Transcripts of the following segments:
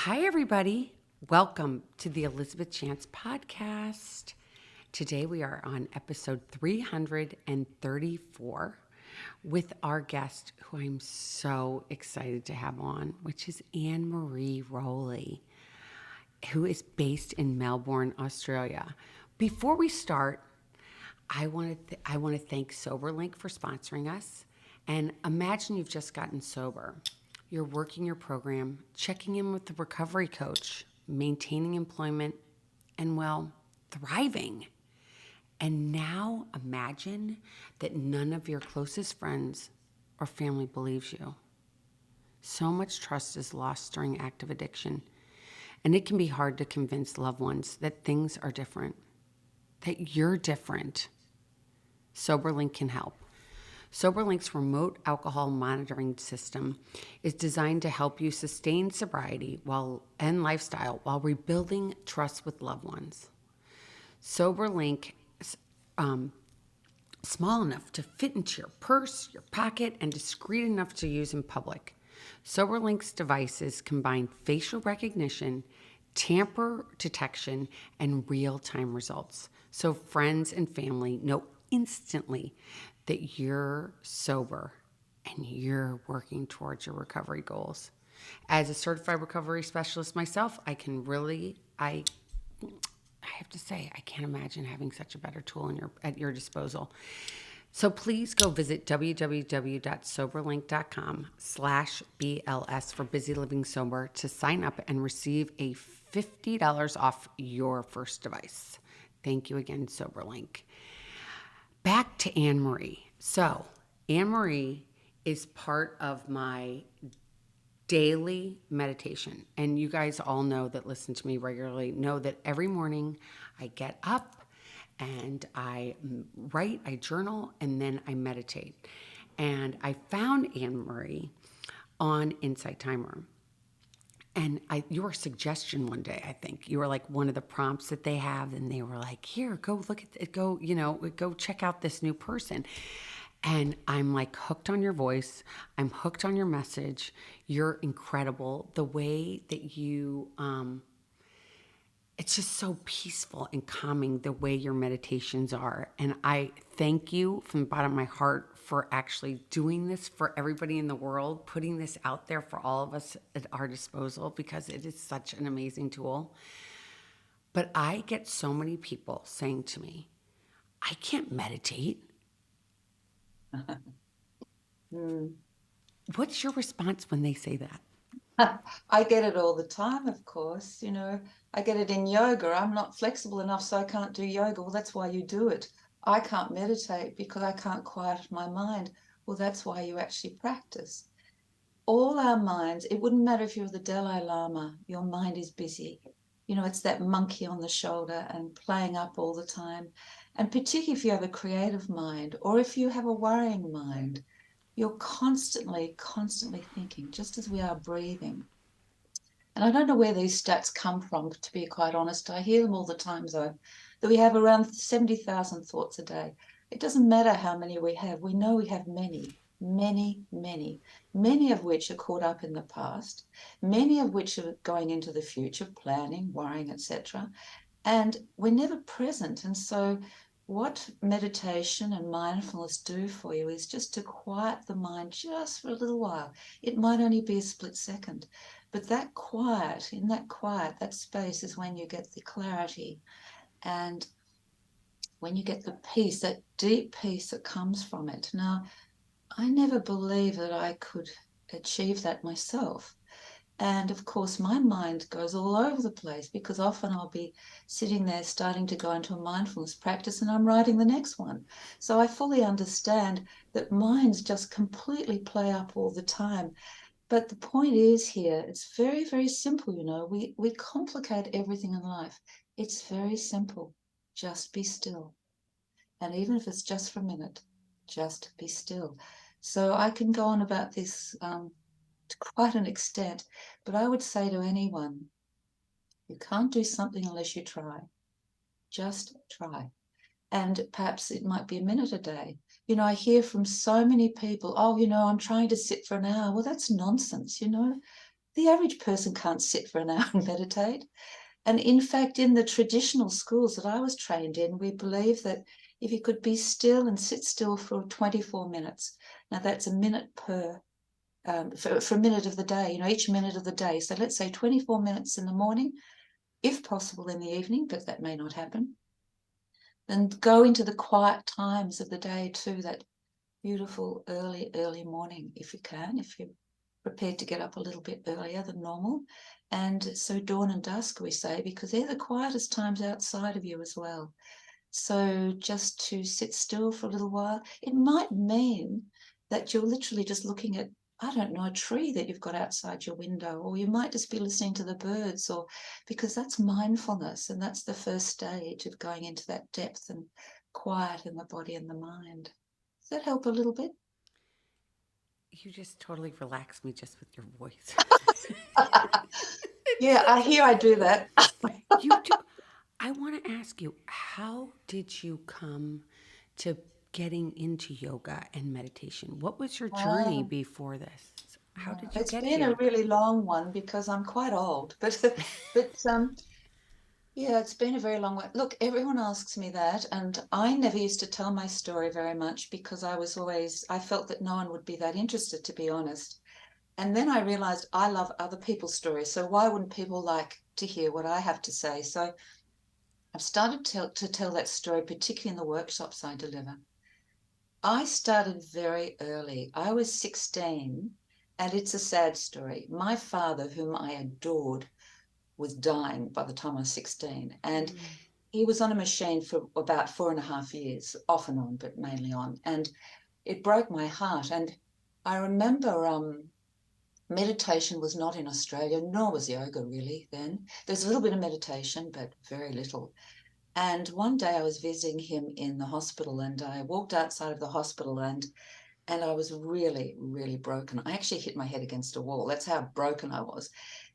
Hi, everybody. Welcome to the Elizabeth Chance podcast. Today we are on episode 334 with our guest, who I'm so excited to have on, which is Annemaree Rowley, who is based in Melbourne, Australia. Before we start, I want to thank SoberLink for sponsoring us. And imagine you've just gotten sober. You're working your program, checking in with the recovery coach, maintaining employment, and well, thriving. And now imagine that none of your closest friends or family believes you. So much trust is lost during active addiction, and it can be hard to convince loved ones that things are different, that you're different. SoberLink can help. SoberLink's remote alcohol monitoring system is designed to help you sustain sobriety and lifestyle while rebuilding trust with loved ones. SoberLink is small enough to fit into your purse, your pocket, and discreet enough to use in public. SoberLink's devices combine facial recognition, tamper detection, and real-time results, so friends and family know instantly that you're sober and you're working towards your recovery goals. As a certified recovery specialist myself, I have to say, I can't imagine having such a better tool at your disposal. So please go visit www.soberlink.com/BLS for Busy Living Sober to sign up and receive a $50 off your first device. Thank you again, SoberLink. Back to Annemaree. So Annemaree is part of my daily meditation. And you guys all know that listen to me regularly, know that every morning I get up and I write, I journal, and then I meditate. And I found Annemaree on Insight Timer. And your suggestion one day, I think you were like one of the prompts that they have, and they were like, "Here, go look at it. Go check out this new person." And I'm like hooked on your voice. I'm hooked on your message. You're incredible. The way that you, it's just so peaceful and calming the way your meditations are. And I thank you from the bottom of my heart for actually doing this for everybody in the world, putting this out there for all of us at our disposal, because it is such an amazing tool. But I get so many people saying to me, "I can't meditate." What's your response when they say that? I get it all the time, of course. I get it in yoga. I'm not flexible enough, so I can't do yoga. Well, that's why you do it. I can't meditate because I can't quiet my mind. Well, that's why you actually practice. All our minds, it wouldn't matter if you're the Dalai Lama, your mind is busy. It's that monkey on the shoulder and playing up all the time. And particularly if you have a creative mind or if you have a worrying mind, you're constantly thinking, just as we are breathing. And I don't know where these stats come from, to be quite honest. I hear them all the time, though, that we have around 70,000 thoughts a day. It doesn't matter how many we have. We know we have many, many of which are caught up in the past, many of which are going into the future, planning, worrying, etc. And we're never present. And so what meditation and mindfulness do for you is just to quiet the mind just for a little while. It might only be a split second, but that quiet, that space is when you get the clarity and when you get the peace, that deep peace that comes from it. Now, I never believed that I could achieve that myself. And of course, my mind goes all over the place because often I'll be sitting there starting to go into a mindfulness practice and I'm writing the next one. So I fully understand that minds just completely play up all the time. But the point is here, it's very, very simple. We complicate everything in life. It's very simple. Just be still. And even if it's just for a minute, just be still. So I can go on about this to quite an extent, but I would say to anyone, you can't do something unless you try. Just try. And perhaps it might be a minute a day. I hear from so many people, oh, I'm trying to sit for an hour. Well, that's nonsense. the average person can't sit for an hour and meditate. And in fact, in the traditional schools that I was trained in, we believe that if you could be still and sit still for 24 minutes, now that's a minute per, for a minute of the day, each minute of the day. So let's say 24 minutes in the morning, if possible in the evening, but that may not happen. Then go into the quiet times of the day too, that beautiful early morning, if you can, if you're prepared to get up a little bit earlier than normal. And so dawn and dusk, we say, because they're the quietest times outside of you as well. So just to sit still for a little while, it might mean that you're literally just looking at, I don't know, a tree that you've got outside your window, or you might just be listening to the birds, or because that's mindfulness, and that's the first stage of going into that depth and quiet in the body and the mind. Does that help a little bit? You just totally relax me just with your voice. It's Yeah, I such a hear I do that. you do. I want to ask you, how did you come to getting into yoga and meditation? What was your journey Ah, before this? How did you it's get been a here? really long one because I'm quite old, but yeah, it's been a very long way. Look, everyone asks me that, and I never used to tell my story very much because I felt that no one would be that interested, to be honest. And then I realized I love other people's stories, so why wouldn't people like to hear what I have to say? So I've started to tell that story, particularly in the workshops I deliver. I started very early. I was 16, and it's a sad story. My father, whom I adored, was dying by the time I was 16. And he was on a machine for about 4.5 years, off and on, but mainly on. And it broke my heart. And I remember meditation was not in Australia, nor was yoga really then. There's a little bit of meditation, but very little. And one day I was visiting him in the hospital, and I walked outside of the hospital, and I was really, really broken. I actually hit my head against a wall. That's how broken I was.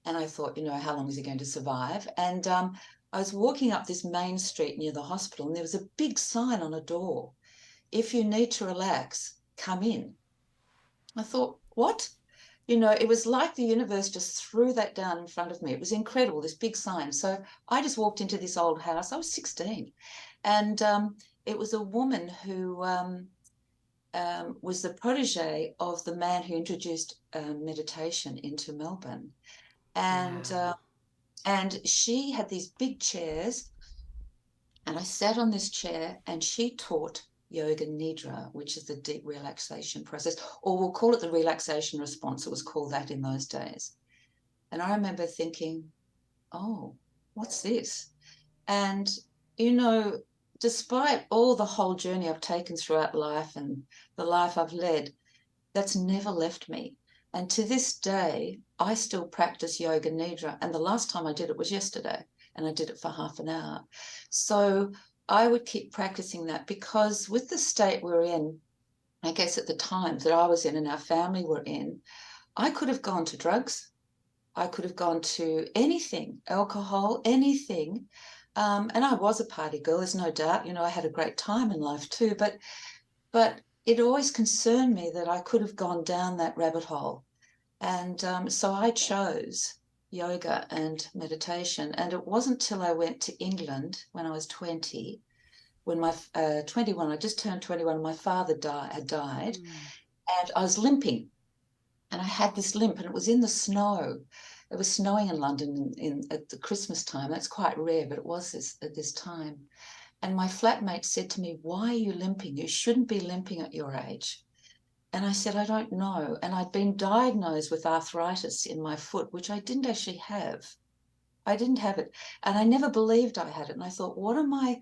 And I thought, how long is he going to survive? And I was walking up this main street near the hospital, and there was a big sign on a door. If you need to relax, come in. I thought, what? It was like the universe just threw that down in front of me. It was incredible, this big sign. So I just walked into this old house. I was 16. And it was a woman who was the protege of the man who introduced meditation into Melbourne. And Wow. and she had these big chairs, and I sat on this chair, and she taught yoga nidra, which is the deep relaxation process, or we'll call it the relaxation response. It was called that in those days. And I remember thinking, oh, what's this? And you know, despite all the whole journey I've taken throughout life and the life I've led, that's never left me. And to this day, I still practice yoga nidra. And the last time I did it was yesterday, and I did it for half an hour. So I would keep practicing that because with the state we're in, I guess at the time that I was in and our family were in, I could have gone to drugs. I could have gone to anything, alcohol, anything. And I was a party girl, there's no doubt. I had a great time in life too. But it always concerned me that I could have gone down that rabbit hole. And so I chose yoga and meditation. And it wasn't till I went to England when I was 20, when my 21, I just turned 21, and my father had died, and I was limping. And I had this limp, and it was in the snow. It was snowing in London at the Christmas time. That's quite rare, but it was at this time. And my flatmate said to me, "Why are you limping? You shouldn't be limping at your age." And I said, "I don't know." And I'd been diagnosed with arthritis in my foot, which I didn't actually have. I didn't have it. And I never believed I had it. And I thought, what am I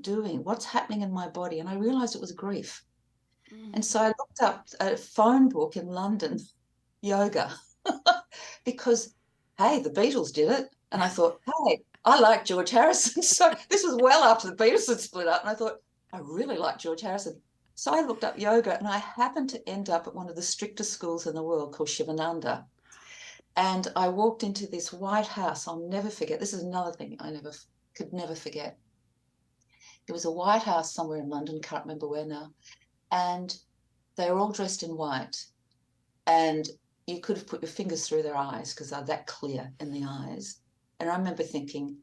doing? What's happening in my body? And I realized it was grief. And so I looked up a phone book in London, yoga, because, hey, the Beatles did it. And I thought, hey, I like George Harrison. So this was well after the Beatles had split up. And I thought, I really like George Harrison. So I looked up yoga, and I happened to end up at one of the strictest schools in the world called Shivananda. And I walked into this white house. I'll never forget. This is another thing I could never forget. It was a white house somewhere in London, can't remember where now. And they were all dressed in white. And you could have put your fingers through their eyes because they're that clear in the eyes. And I remember thinking,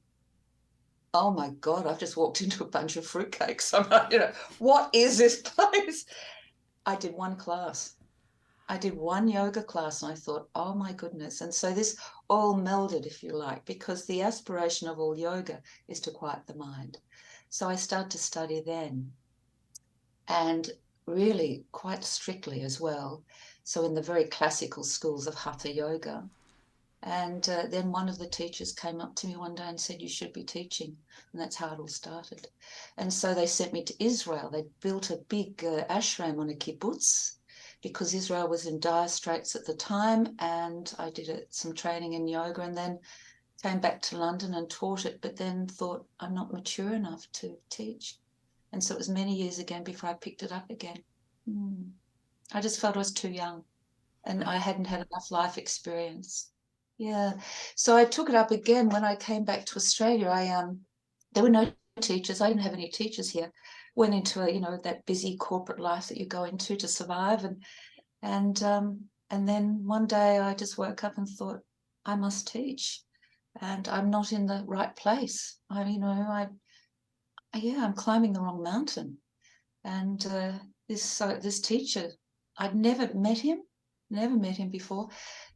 oh my God, I've just walked into a bunch of fruitcakes. I'm like, what is this place? I did one class. I did one yoga class and I thought, oh my goodness. And so this all melded, if you like, because the aspiration of all yoga is to quiet the mind. So I started to study then, and really quite strictly as well. So in the very classical schools of Hatha yoga. And then one of the teachers came up to me one day and said, you should be teaching. And that's how it all started. And so they sent me to Israel. They built a big ashram on a kibbutz because Israel was in dire straits at the time. And I did some training in yoga and then came back to London and taught it, but then thought I'm not mature enough to teach. And so it was many years again before I picked it up again. I just felt I was too young and I hadn't had enough life experience. Yeah. So I took it up again when I came back to Australia. There were no teachers. I didn't have any teachers here. Went into that busy corporate life that you go into to survive. And then one day I just woke up and thought, I must teach. And I'm not in the right place. I'm climbing the wrong mountain. And this teacher, I'd never met him before.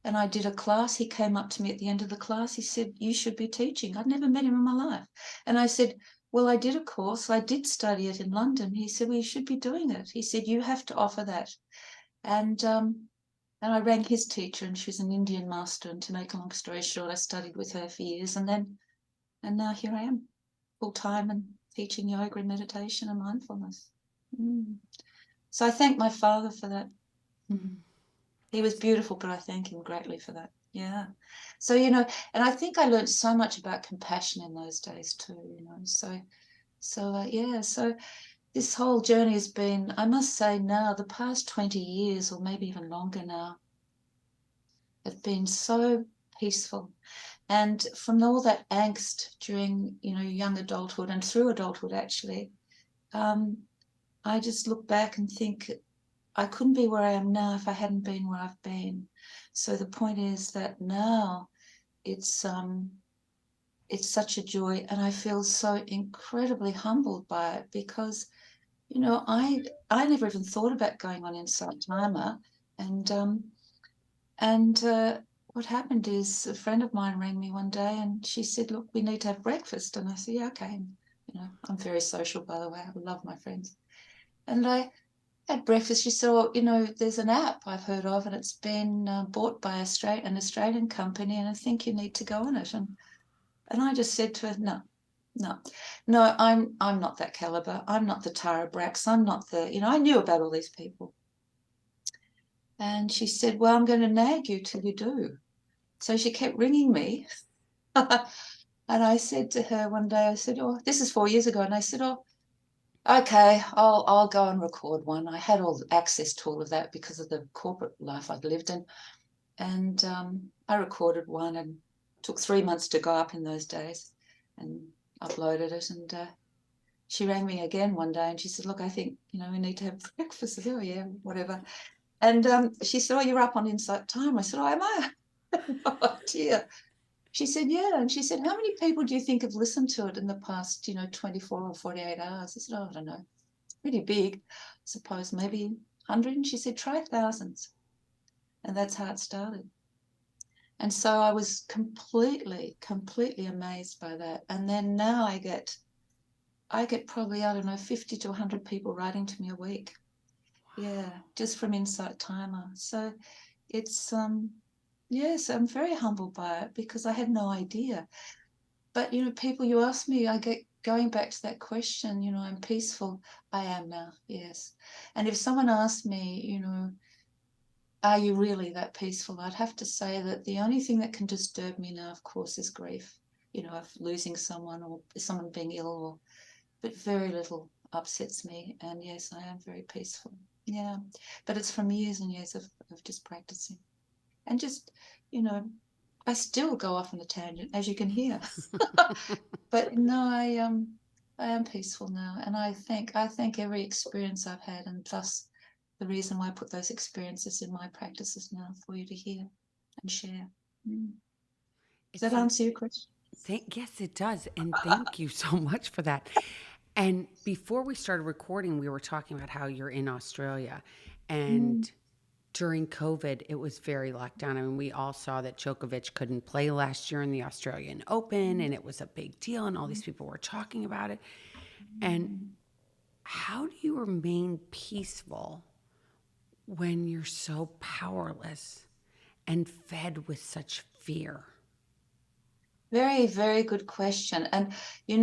And I did a class. He came up to me at the end of the class. He said, you should be teaching. I'd never met him in my life. And I said, well, I did a course. I did study it in London. He said, well, you should be doing it. He said, you have to offer that. And I rang his teacher, and she was an Indian master. And to make a long story short, I studied with her for years. And now here I am, full time and teaching yoga and meditation and mindfulness. So I thank my father for that. He was beautiful, but I thank him greatly for that. Yeah. So, and I think I learned so much about compassion in those days too, So this whole journey has been, I must say now, the past 20 years or maybe even longer now, have been so peaceful. And from all that angst during, young adulthood and through adulthood, actually, I just look back and think I couldn't be where I am now if I hadn't been where I've been. So the point is that now it's such a joy, and I feel so incredibly humbled by it because, I never even thought about going on Insight Timer, and what happened is a friend of mine rang me one day and she said, look, we need to have breakfast. And I said, yeah, okay. I'm very social, by the way. I love my friends. And I had breakfast. She said, well, there's an app I've heard of and it's been bought by an Australian company and I think you need to go on it. And I just said to her, no, I'm not that caliber. I'm not the Tara Bracks. I'm not I knew about all these people. And she said, well, I'm going to nag you till you do. So she kept ringing me. And I said to her one day, I said, oh, this is 4 years ago. And I said, oh, okay, I'll go and record one. I had all access to all of that because of the corporate life I'd lived in. And I recorded one and took 3 months to go up in those days and uploaded it. And she rang me again one day and she said, look, I think, we need to have breakfast. I said, oh, yeah, whatever. And she said, oh, you're up on Insight Time. I said, oh, am I? Oh, dear. She said, yeah. And she said, how many people do you think have listened to it in the past, 24 or 48 hours? I said, oh, I don't know. It's pretty big. I suppose maybe 100. And she said, try thousands. And that's how it started. And so I was completely amazed by that. And then now I get probably, I don't know, 50 to 100 people writing to me a week. Yeah, just from Insight Timer. So it's, yes, I'm very humbled by it because I had no idea. But, people, you ask me, I get going back to that question, I'm peaceful. I am now, yes. And if someone asked me, are you really that peaceful? I'd have to say that the only thing that can disturb me now, of course, is grief, of losing someone or someone being ill, but very little upsets me. And yes, I am very peaceful. Yeah. But it's from years and years of just practicing. And just, I still go off on a tangent, as you can hear. But no, I am peaceful now. And I thank every experience I've had, and thus the reason why I put those experiences in my practices now for you to hear and share. Mm. Does It's that answer your question? yes, it does, and thank you so much for that. And before we started recording, we were talking about how you're in Australia, Mm. and during COVID, it was very locked down. I mean, we all saw that Djokovic couldn't play last year in the Australian Open, and it was a big deal, and all these people were talking about it. And how do you remain peaceful when you're so powerless and fed with such fear? Very, very good question. And,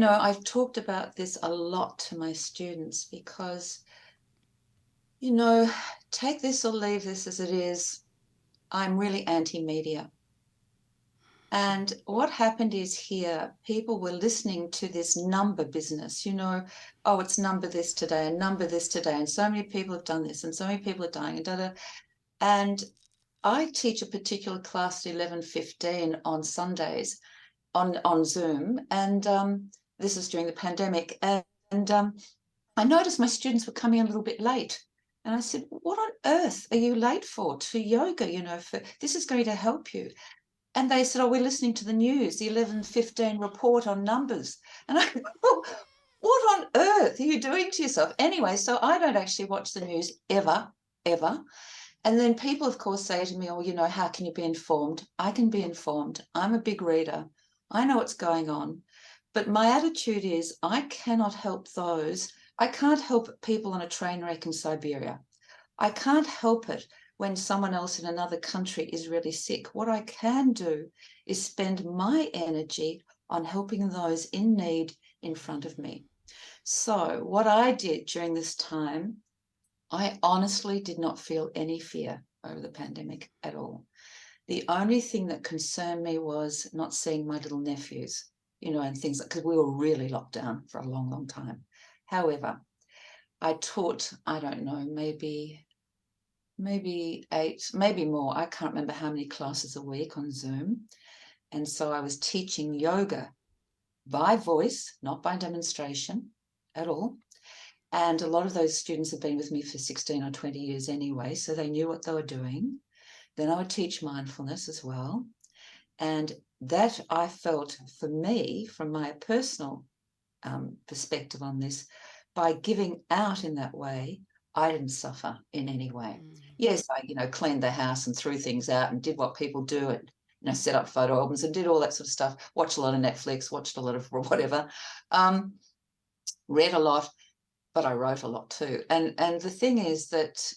I've talked about this a lot to my students because, take this or leave this as it is. I'm really anti-media. And what happened is here, people were listening to this number business, oh, it's number this today and number this today. And so many people have done this and so many people are dying and da-da. And I teach a particular class at 11:15 on Sundays on Zoom. And this is during the pandemic. And I noticed my students were coming a little bit late. And I said, what on earth are you late for? To yoga, this is going to help you. And they said, oh, we're listening to the news, the 11:15 report on numbers. And I go, oh, what on earth are you doing to yourself? Anyway, so I don't actually watch the news ever, ever. And then people, of course, say to me, oh, how can you be informed? I can be informed. I'm a big reader. I know what's going on. But my attitude is I cannot help those. I can't help people on a train wreck in Siberia. I can't help it when someone else in another country is really sick. What I can do is spend my energy on helping those in need in front of me. So, what I did during this time, I honestly did not feel any fear over the pandemic at all. The only thing that concerned me was not seeing my little nephews, and things like, because we were really locked down for a long, long time. However, I taught, I don't know, maybe 8, maybe more. I can't remember how many classes a week on Zoom. And so I was teaching yoga by voice, not by demonstration at all. And a lot of those students have been with me for 16 or 20 years anyway, so they knew what they were doing. Then I would teach mindfulness as well. And that I felt for me, from my personal perspective on this, by giving out in that way, I didn't suffer in any way. Yes, I, cleaned the house and threw things out and did what people do and, set up photo albums and did all that sort of stuff. Watched a lot of Netflix, watched a lot of whatever, read a lot, but I wrote a lot too. And the thing is that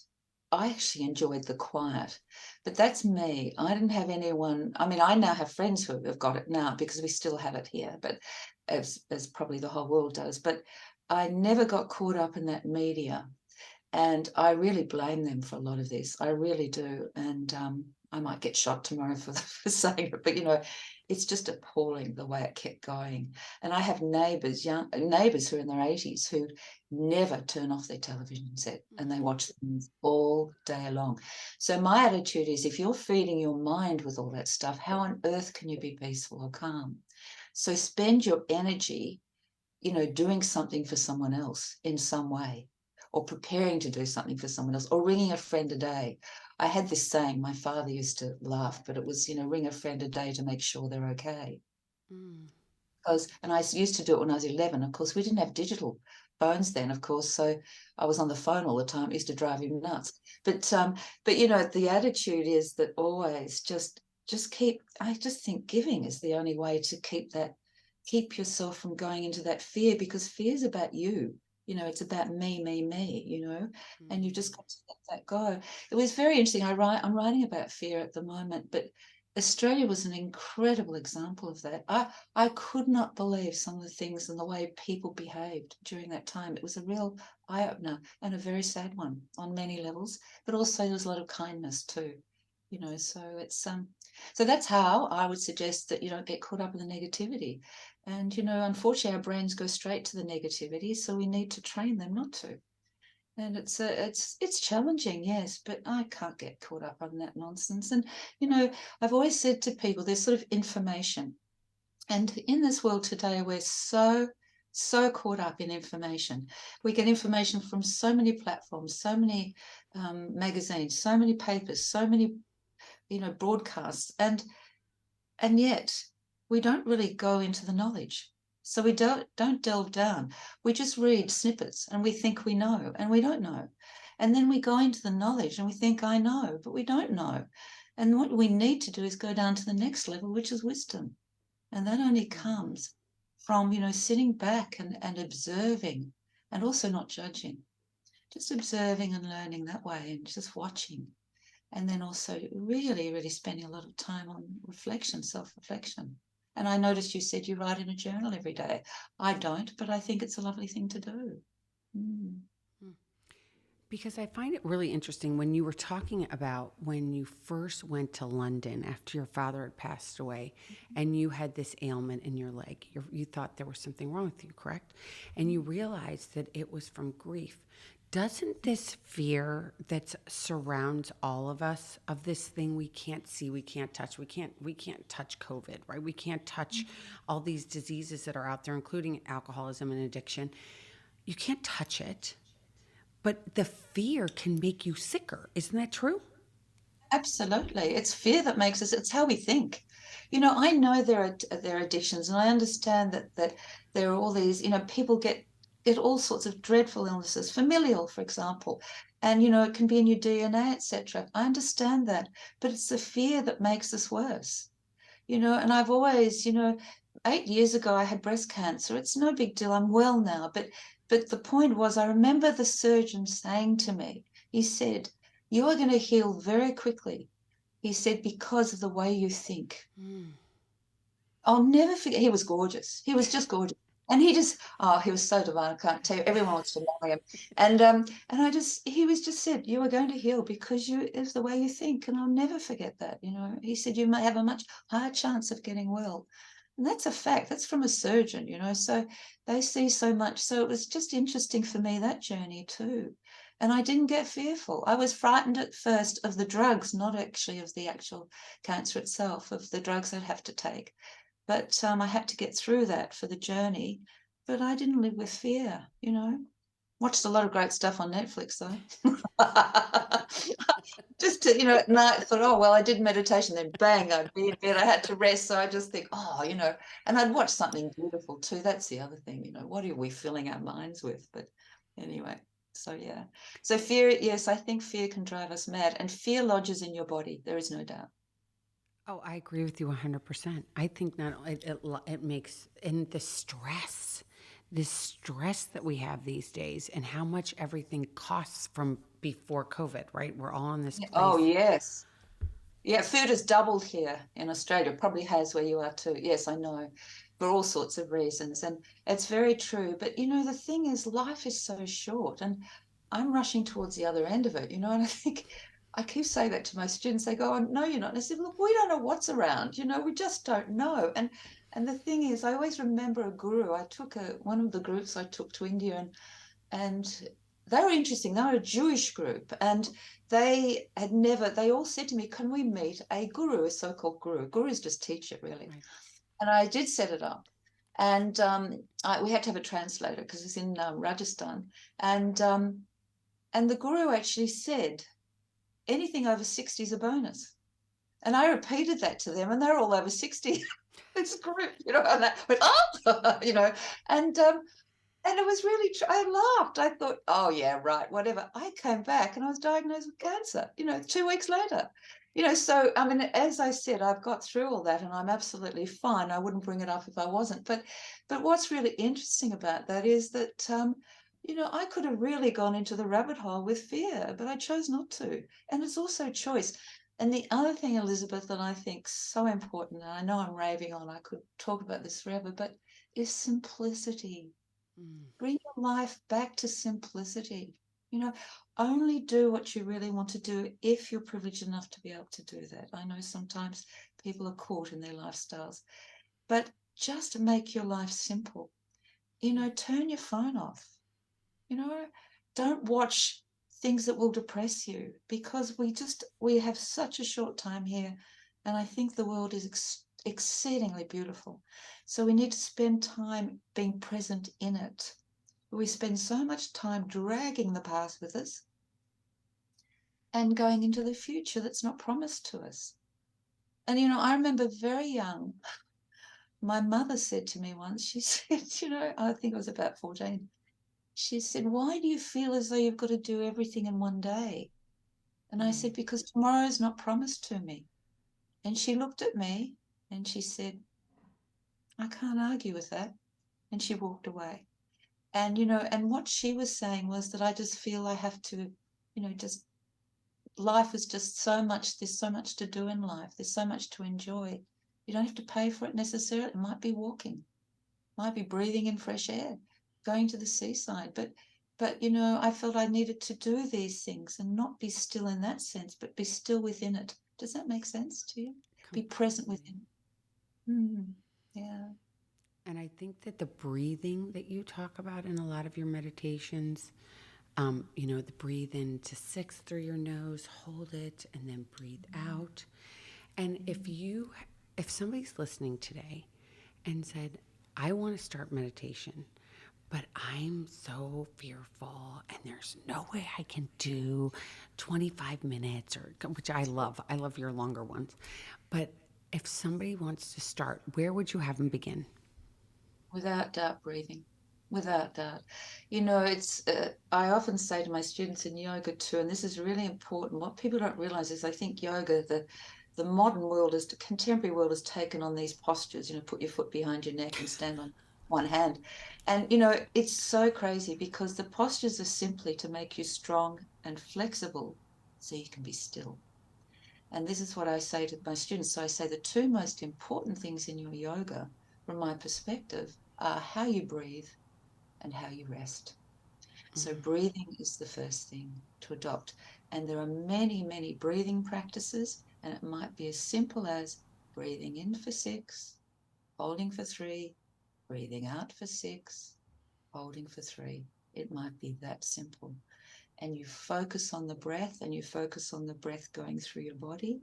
I actually enjoyed the quiet, but that's me. I didn't have anyone. I mean, I now have friends who have got it now because we still have it here, but as probably the whole world does. But I never got caught up in that media. And I really blame them for a lot of this. I really do. And I might get shot tomorrow for saying it, but it's just appalling the way it kept going. And I have young neighbours who are in their 80s who never turn off their television set and they watch the news all day long. So my attitude is if you're feeding your mind with all that stuff, how on earth can you be peaceful or calm? So spend your energy, doing something for someone else in some way, or preparing to do something for someone else, or ringing a friend a day. I had this saying, my father used to laugh, but it was, ring a friend a day to make sure they're okay. Mm. And I used to do it when I was 11. Of course, we didn't have digital phones then, of course, so I was on the phone all the time. It used to drive him nuts. But the attitude is that always just keep. I just think giving is the only way to keep yourself from going into that fear, because fear is about you. It's about me, me, me. And you've just got to let that go. It was very interesting. I'm writing about fear at the moment, but Australia was an incredible example of that. I could not believe some of the things and the way people behaved during that time. It was a real eye-opener and a very sad one on many levels, but also there was a lot of kindness too. So it's so that's how I would suggest that you don't get caught up in the negativity. And unfortunately our brains go straight to the negativity, so we need to train them not to. And it's challenging, yes, but I can't get caught up on that nonsense. And I've always said to people, there's sort of information, and in this world today, we're so so caught up in information. We get information from so many platforms, so many magazines, so many papers, so many, broadcasts, and yet we don't really go into the knowledge. So we don't delve down. We just read snippets and we think we know, and we don't know. And then we go into the knowledge and we think I know, but we don't know. And what we need to do is go down to the next level, which is wisdom. And that only comes from, sitting back and observing, and also not judging, just observing and learning that way, and just watching. And then also really, really spending a lot of time on reflection, self-reflection. And I noticed you said you write in a journal every day. I don't, but I think it's a lovely thing to do. Mm. Because I find it really interesting when you were talking about when you first went to London after your father had passed away and you had this ailment in your leg. You thought there was something wrong with you, correct? And you realized that it was from grief. Doesn't this fear that surrounds all of us of this thing we can't see, we can't touch, we can't touch COVID, right? We can't touch all these diseases that are out there, including alcoholism and addiction. You can't touch it, but the fear can make you sicker. Isn't that true? Absolutely. It's fear that makes us, it's how we think. I know there are addictions, and I understand that there are all these, people get all sorts of dreadful illnesses, familial, for example. And it can be in your DNA, etc. I understand that, but it's the fear that makes us worse. And I've always, 8 years ago I had breast cancer. It's no big deal. I'm well now. But the point was, I remember the surgeon saying to me, he said, "You are going to heal very quickly." He said, "because of the way you think." I'll never forget. He was gorgeous. He was just gorgeous. And he was so divine. I can't tell you. Everyone wants to marry him. And he was just said, "You are going to heal because it's the way you think." And I'll never forget that. He said, "You may have a much higher chance of getting well." And that's a fact. That's from a surgeon, so they see so much. So it was just interesting for me, that journey too. And I didn't get fearful. I was frightened at first of the drugs, not actually of the actual cancer itself, of the drugs I'd have to take. But I had to get through that for the journey. But I didn't live with fear. Watched a lot of great stuff on Netflix, though. Just to, at night, thought, oh, well, I did meditation, then bang, I'd be in bed. I had to rest. So I just think, and I'd watch something beautiful too. That's the other thing, what are we filling our minds with? But anyway, so yeah. So fear, yes, I think fear can drive us mad, and fear lodges in your body. There is no doubt. Oh, I agree with you 100%. I think not it makes, and the stress that we have these days and how much everything costs from before COVID, right? We're all in this Oh, place. yes. Yeah, food has doubled here in Australia. Probably has where you are too. Yes, I know, for all sorts of reasons. And it's very true. But, the thing is, life is so short, and I'm rushing towards the other end of it, and I think I keep saying that to my students. They go, "Oh, no, you're not." And I said, "Look, we don't know what's around. We just don't know." And the thing is, I always remember a guru. I took one of the groups I took to India, and they were interesting. They were a Jewish group, and they all said to me, "Can we meet a guru, a so-called guru?" Guru is just teacher, really. Right. And I did set it up. And we had to have a translator because it's in Rajasthan. And the guru actually said, anything over 60 is a bonus. And I repeated that to them, and they're all over 60. This group, and I went, oh, and it was really, I laughed. I thought, oh, yeah, right, whatever. I came back and I was diagnosed with cancer, 2 weeks later. So, I mean, as I said, I've got through all that and I'm absolutely fine. I wouldn't bring it up if I wasn't. But what's really interesting about that is that, I could have really gone into the rabbit hole with fear, but I chose not to. And it's also choice. And the other thing, Elizabeth, that I think so important, and I know I'm raving on, I could talk about this forever, but is simplicity. Bring your life back to simplicity. Only do what you really want to do if you're privileged enough to be able to do that. I know sometimes people are caught in their lifestyles, but just make your life simple. Turn your phone off. Don't watch things that will depress you, because we have such a short time here. And I think the world is exceedingly beautiful. So we need to spend time being present in it. We spend so much time dragging the past with us and going into the future that's not promised to us. And, I remember very young, my mother said to me once, she said, I think I was about 14. She said, "Why do you feel as though you've got to do everything in one day?" And I said, "Because tomorrow is not promised to me." And she looked at me and she said, "I can't argue with that." And she walked away. And, and what she was saying was that I just feel I have to, just life is just so much, there's so much to do in life. There's so much to enjoy. You don't have to pay for it necessarily. It might be walking, might be breathing in fresh air, going to the seaside. But I felt I needed to do these things and not be still in that sense, but be still within it. Does that make sense to you? Be present Completely. within. Mm, yeah. And I think that the breathing that you talk about in a lot of your meditations, the breathe in to 6 through your nose, hold it, and then breathe out. And if somebody's listening today and said, I want to start meditation, but I'm so fearful and there's no way I can do 25 minutes which I love. I love your longer ones. But if somebody wants to start, where would you have them begin? Without doubt, breathing. Without doubt. It's, I often say to my students in yoga too, and this is really important. What people don't realize is I think yoga, the modern world is, the contemporary world has taken on these postures, put your foot behind your neck and stand on one hand. And, it's so crazy because the postures are simply to make you strong and flexible so you can be still. And this is what I say to my students. So I say the two most important things in your yoga, from my perspective, are how you breathe and how you rest. So breathing is the first thing to adopt. And there are many, many breathing practices, and it might be as simple as breathing in for 6, holding for 3, breathing out for 6, holding for 3. It might be that simple. And you focus on the breath, and you focus on the breath going through your body,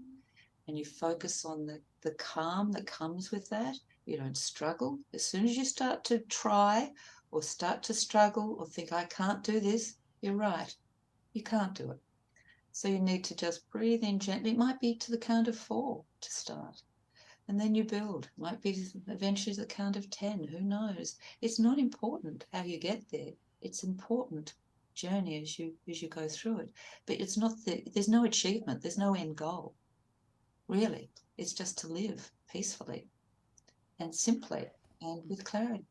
and you focus on the calm that comes with that. You don't struggle. As soon as you start to try or start to struggle or think, I can't do this, you're right. You can't do it. So you need to just breathe in gently. It might be to the count of 4 to start. And then you build. It might be eventually the count of 10. Who knows? It's not important how you get there. It's important journey as you go through it. But it's not there's no achievement. There's no end goal. Really, it's just to live peacefully and simply and with clarity.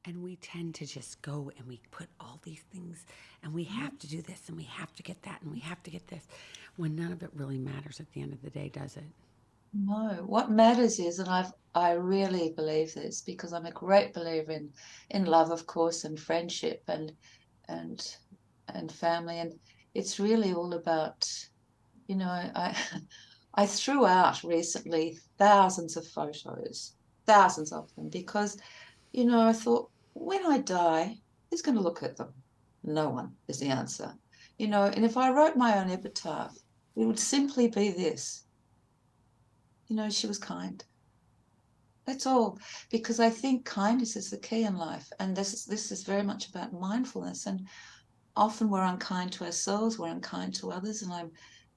And we tend to just go and we put all these things and we have to do this and we have to get that and we have to get this when none of it really matters at the end of the day, does it? No, what matters is, and I really believe this because I'm a great believer in love, of course, and friendship and and family, and it's really all about, I I threw out recently thousands of photos, thousands of them, because I thought, when I die, who's going to look at them? No one is the answer. And if I wrote my own epitaph, it would simply be this, she was kind. That's all. Because I think kindness is the key in life. And this is very much about mindfulness. And often we're unkind to ourselves, we're unkind to others. And I'm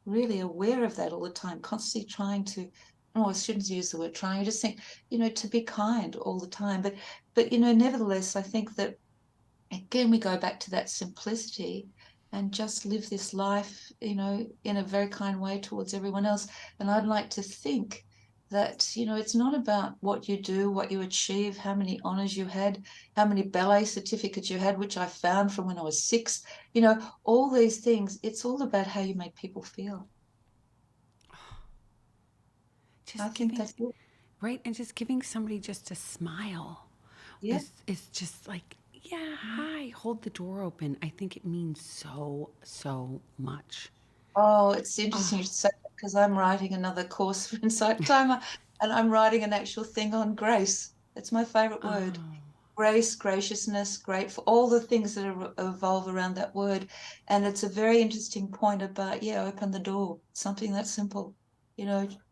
really aware of that all the time, constantly trying to, oh, I shouldn't use the word trying. I just think, to be kind all the time. But nevertheless, I think that again we go back to that simplicity and just live this life, in a very kind way towards everyone else. And I'd like to think that, it's not about what you do, what you achieve, how many honors you had, how many ballet certificates you had, which I found from when I was 6, all these things. It's all about how you make people feel. I Just think giving, that's it. right? And just giving somebody just a smile Yeah. is just like, yeah, hi, hold the door open. I think it means so, so much. Oh, it's interesting you Oh, should say that because I'm writing another course for Insight Timer, and I'm writing an actual thing on grace. It's my favorite word. oh. Grace, graciousness, grateful, all the things that evolve around that word. And it's a very interesting point about, yeah, open the door, something that simple.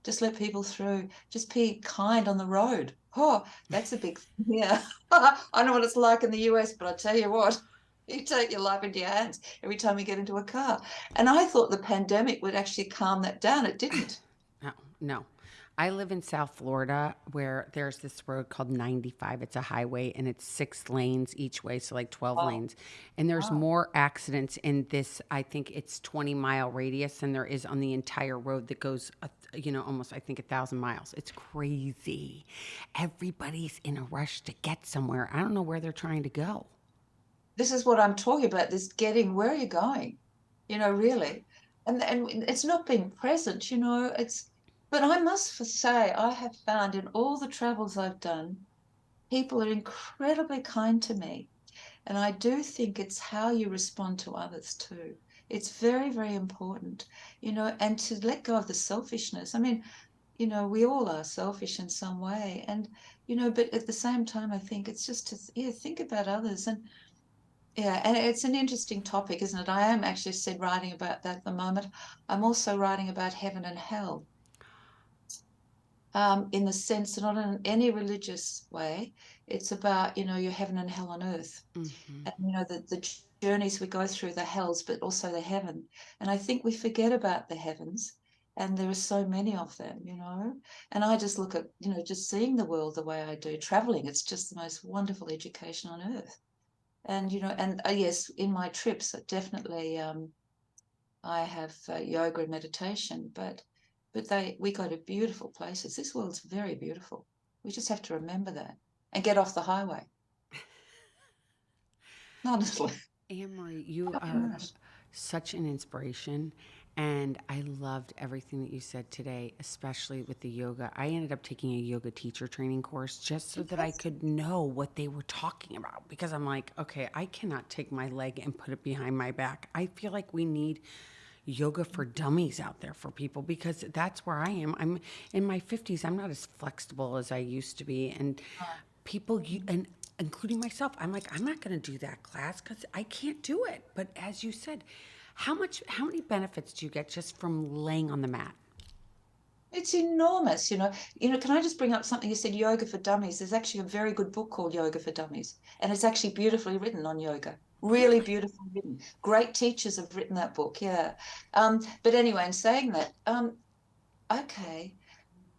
just let people through. Just be kind on the road. Oh, that's a big thing here. I know what it's like in the US, but I tell you what, you take your life into your hands every time you get into a car. And I thought the pandemic would actually calm that down. It didn't. No, no. I live in South Florida where there's this road called 95. It's a highway and it's 6 lanes each way, so like 12 Oh, lanes. And there's wow. more accidents in this, I think it's 20-mile radius than there is on the entire road that goes, almost, I think, 1,000 miles. It's crazy. Everybody's in a rush to get somewhere. I don't know where they're trying to go. This is what I'm talking about, this getting, where are you going? Really. And it's not being present, but I must say, I have found in all the travels I've done, people are incredibly kind to me. And I do think it's how you respond to others too. It's very, very important, and to let go of the selfishness. I mean, we all are selfish in some way. And, but at the same time, I think it's just to, yeah, think about others. And yeah, and it's an interesting topic, isn't it? I am actually said writing about that at the moment. I'm also writing about heaven and hell, in the sense, not in any religious way. It's about, your heaven and hell on earth. Hmm. And, the journeys we go through, the hells, but also the heaven. And I think we forget about the heavens. And there are so many of them, And I just look at, just seeing the world the way I do, traveling. It's just the most wonderful education on earth. And yes, in my trips, definitely, I have yoga and meditation, but we go to beautiful places. This world's very beautiful. We just have to remember that and get off the highway. Honestly. Anne-Marie, you are Right. such an inspiration. And I loved everything that you said today, especially with the yoga. I ended up taking a yoga teacher training course just so that I Yes. could know what they were talking about. Because I'm like, okay, I cannot take my leg and put it behind my back. I feel like we need yoga for dummies out there for people because that's where I am. I'm in my 50s. I'm not as flexible as I used to be. And people, and including myself, I'm like, I'm not going to do that class because I can't do it. But as you said, how many benefits do you get just from laying on the mat? It's enormous, Can I just bring up something you said, yoga for dummies? There's actually a very good book called Yoga for Dummies, and it's actually beautifully written on yoga. Really Really? beautifully written. Great teachers have written that book, yeah. But anyway, in saying that, okay,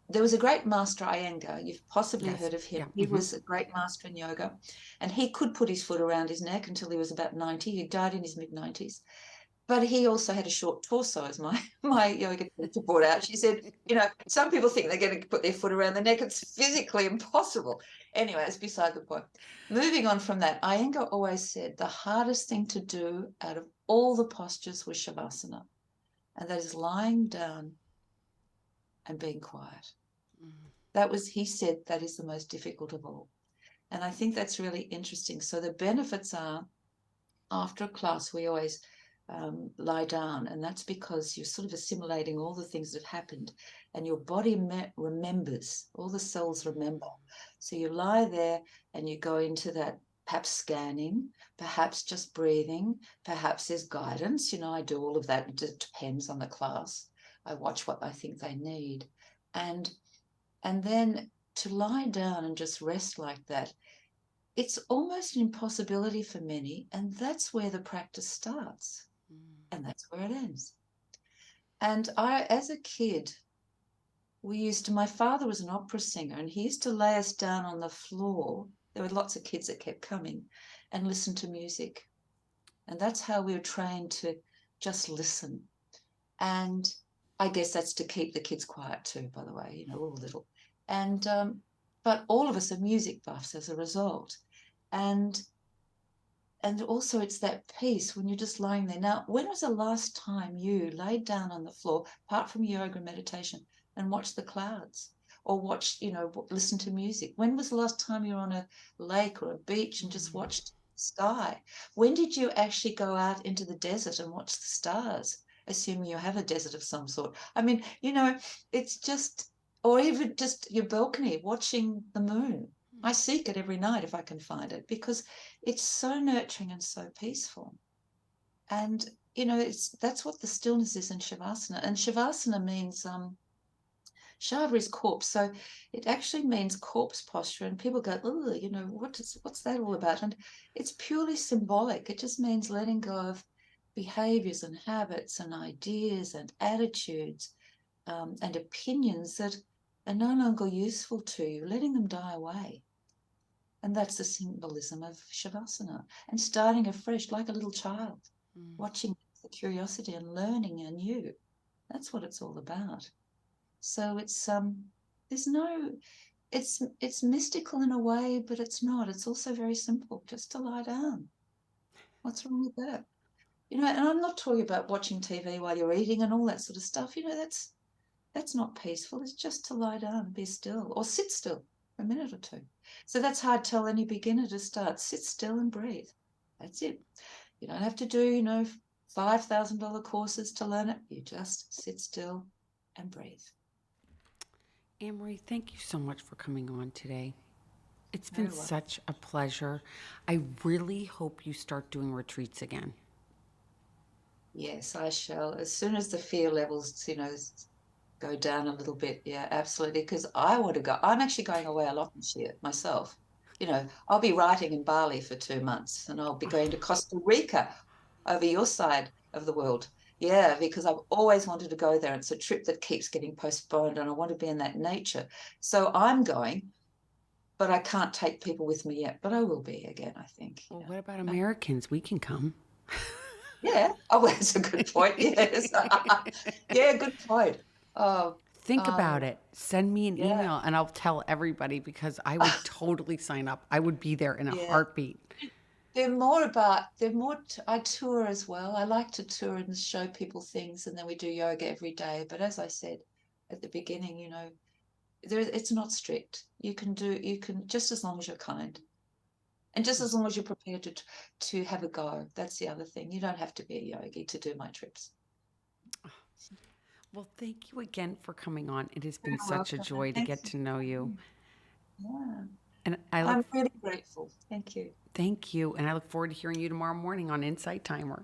there was a great master Iyengar. You've possibly Yes. heard of him. Yeah. He was a great master in yoga, and he could put his foot around his neck until he was about 90. He died in his mid-90s. But he also had a short torso, as my my yoga teacher brought out. She said, some people think they're going to put their foot around the neck. It's physically impossible. Anyway, it's beside the point. Moving on from that, Iyengar always said the hardest thing to do out of all the postures was shavasana, and that is lying down and being quiet. He said that is the most difficult of all. And I think that's really interesting. So the benefits are, after a class, we always lie down, and that's because you're sort of assimilating all the things that have happened, and your body remembers, all the cells remember. So you lie there and you go into that, perhaps scanning, perhaps just breathing, perhaps there's guidance. I do all of that. It depends on the class. I watch what I think they need. And and then to lie down and just rest like that, it's almost an impossibility for many. And that's where the practice starts. And that's where it ends. And as a kid, my father was an opera singer, and he used to lay us down on the floor. There were lots of kids that kept coming and listen to music. And that's how we were trained to just listen. And I guess that's to keep the kids quiet too, by the way, all little. And but all of us are music buffs as a result. And and also it's that peace when you're just lying there. Now, when was the last time you laid down on the floor, apart from yoga and meditation, and watched the clouds? Or watched, listen to music? When was the last time you were on a lake or a beach and just watched the sky? When did you actually go out into the desert and watch the stars? Assuming you have a desert of some sort. I mean, it's just, or even just your balcony watching the moon. I seek it every night if I can find it, because it's so nurturing and so peaceful. And that's what the stillness is in shavasana. And shavasana means Shava is corpse. So it actually means corpse posture. And people go, oh, what's that all about? And it's purely symbolic. It just means letting go of behaviors and habits and ideas and attitudes and opinions that are no longer useful to you, letting them die away. And that's the symbolism of Shavasana and starting afresh like a little child, watching the curiosity and learning anew. That's what it's all about. So there's no, it's mystical in a way, but it's not. It's also very simple, just to lie down. What's wrong with that? And I'm not talking about watching TV while you're eating and all that sort of stuff. That's not peaceful. It's just to lie down and be still or sit still for a minute or two. So that's how I tell any beginner to start. Sit still and breathe. That's it. You don't have to do, $5,000 courses to learn it. You just sit still and breathe. Annemaree, thank you so much for coming on today. It's been Very well. such a pleasure. I really hope you start doing retreats again. Yes, I shall. As soon as the fear levels, go down a little bit. Yeah, absolutely. Because I want to go. I'm actually going away a lot this year myself. I'll be writing in Bali for 2 months and I'll be going to Costa Rica over your side of the world. Yeah, because I've always wanted to go there. It's a trip that keeps getting postponed and I want to be in that nature. So I'm going, but I can't take people with me yet, but I will be again, I think. Well, what about Americans? We can come. Yeah. Oh, well, that's a good point. Yes. Yeah, good point. Oh, Think about it. Send me an yeah. email and I'll tell everybody because I would totally sign up. I would be there in a Yeah. heartbeat. I tour as well. I like to tour and show people things, and then we do yoga every day. But as I said at the beginning, it's not strict. You can just as long as you're kind, and just as long as you're prepared to have a go. That's the other thing. You don't have to be a yogi to do my trips. Well, thank you again for coming on. It has been You're such a welcome, and joy to thanks get for to know you. coming. Yeah, And I look, I'm really grateful. Thank you. thank you. And I look forward to hearing you tomorrow morning on Insight Timer.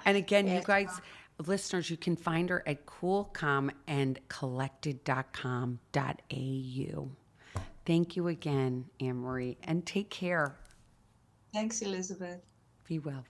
And again, you Yes. guys, listeners, you can find her at coolcalmandcollected.com.au. Thank you again, Annemaree, and take care. Thanks, Elizabeth. Be well.